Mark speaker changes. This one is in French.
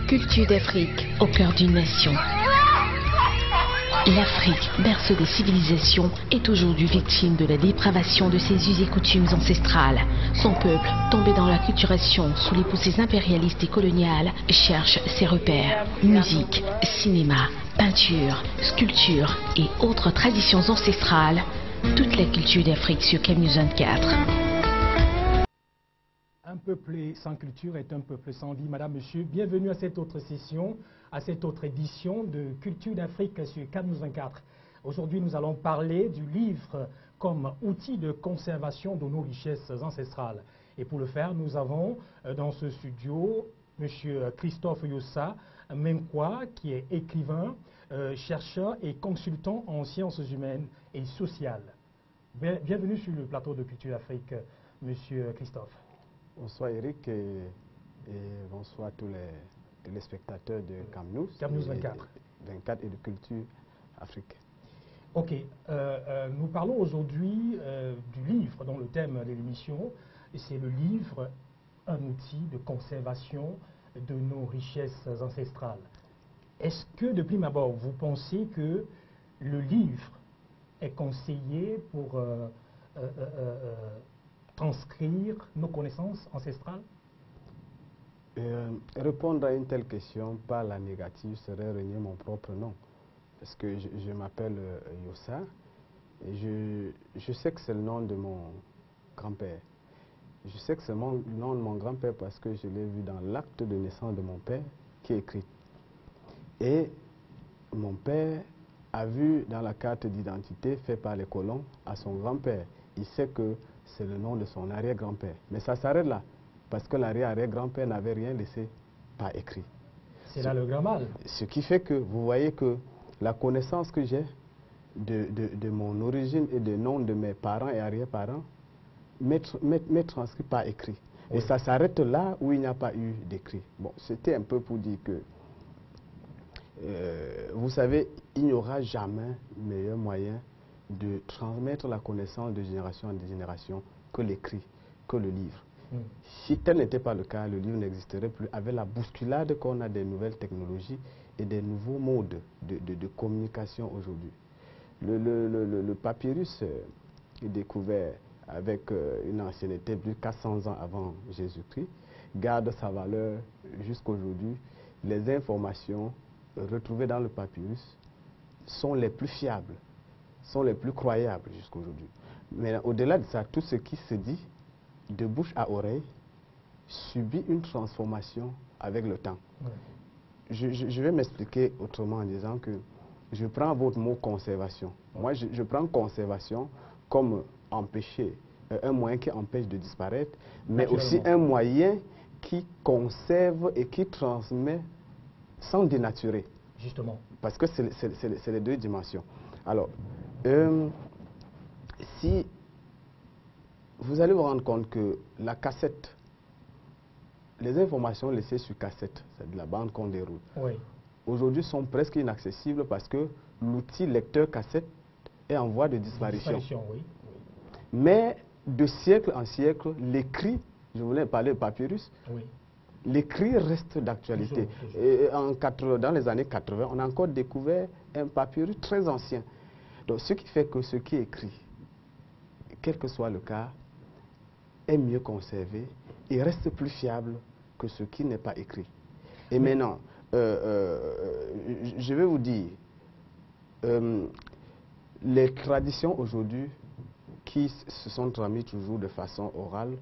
Speaker 1: Culture d'Afrique au cœur d'une nation. L'Afrique, berceau des civilisations, est aujourd'hui victime de la dépravation de ses us et coutumes ancestrales. Son peuple, tombé dans l'acculturation sous les poussées impérialistes et coloniales, cherche ses repères. Musique, cinéma, peinture, sculpture et autres traditions ancestrales. Toute la culture d'Afrique sur CAMnews 24.
Speaker 2: Un peuple sans culture est un peuple sans vie. Madame, Monsieur, bienvenue à cette autre session, à cette autre édition de Culture d'Afrique sur CAMnews 24. Aujourd'hui, nous allons parler du livre comme outil de conservation de nos richesses ancestrales. Et pour le faire, nous avons dans ce studio Monsieur Christophe Yossa Menkwa, qui est écrivain, chercheur et consultant en sciences humaines et sociales. Bienvenue sur le plateau de Culture d'Afrique, Monsieur Christophe.
Speaker 3: Bonsoir Eric et bonsoir tous les téléspectateurs de CAMnews
Speaker 2: 24.
Speaker 3: 24 et de Culture Afrique.
Speaker 2: Ok, nous parlons aujourd'hui du livre dont le thème de l'émission, c'est le livre, un outil de conservation de nos richesses ancestrales. Est-ce que, de prime abord, vous pensez que le livre est conseillé pour transcrire nos connaissances ancestrales?
Speaker 3: Répondre à une telle question par la négative serait renier mon propre nom. Parce que je m'appelle Yossa et je sais que c'est le nom de mon grand-père. Je sais que c'est le nom de mon grand-père parce que je l'ai vu dans l'acte de naissance de mon père qui est écrit. Et mon père a vu dans la carte d'identité faite par les colons à son grand-père. Il sait que c'est le nom de son arrière-grand-père. Mais ça s'arrête là, parce que l'arrière-arrière-grand-père n'avait rien laissé par écrit.
Speaker 2: C'est là le grand mal. Ce
Speaker 3: qui fait que vous voyez que la connaissance que j'ai de mon origine et des noms de mes parents et arrière-parents m'est transcrit par écrit. Oui. Et ça s'arrête là où il n'y a pas eu d'écrit. Bon, c'était un peu pour dire que, vous savez, il n'y aura jamais meilleur moyen de transmettre la connaissance de génération en génération que l'écrit, que le livre. Si tel n'était pas le cas, le livre n'existerait plus. Avec la bousculade qu'on a des nouvelles technologies et des nouveaux modes de communication aujourd'hui. Le papyrus est découvert avec une ancienneté de plus de 400 ans avant Jésus-Christ, garde sa valeur jusqu'à aujourd'hui. Les informations retrouvées dans le papyrus sont les plus fiables, sont les plus croyables jusqu'à aujourd'hui. Mais au-delà de ça, tout ce qui se dit de bouche à oreille subit une transformation avec le temps. Ouais. Je vais m'expliquer autrement en disant que je prends votre mot conservation. Moi, je prends conservation comme empêcher, un moyen qui empêche de disparaître, mais aussi un moyen qui conserve et qui transmet sans dénaturer.
Speaker 2: Justement.
Speaker 3: Parce que c'est les deux dimensions. Alors, si vous allez vous rendre compte que la cassette, les informations laissées sur cassette, c'est de la bande qu'on déroule, oui, aujourd'hui sont presque inaccessibles parce que l'outil lecteur cassette est en voie de disparition.
Speaker 2: Oui.
Speaker 3: Mais de siècle en siècle, l'écrit, je voulais parler de papyrus, oui, l'écrit reste d'actualité. Et dans les années 80, on a encore découvert un papyrus très ancien. Donc, ce qui fait que ce qui est écrit, quel que soit le cas, est mieux conservé et reste plus fiable que ce qui n'est pas écrit. Et maintenant, je vais vous dire, les traditions aujourd'hui qui se sont transmises toujours de façon orale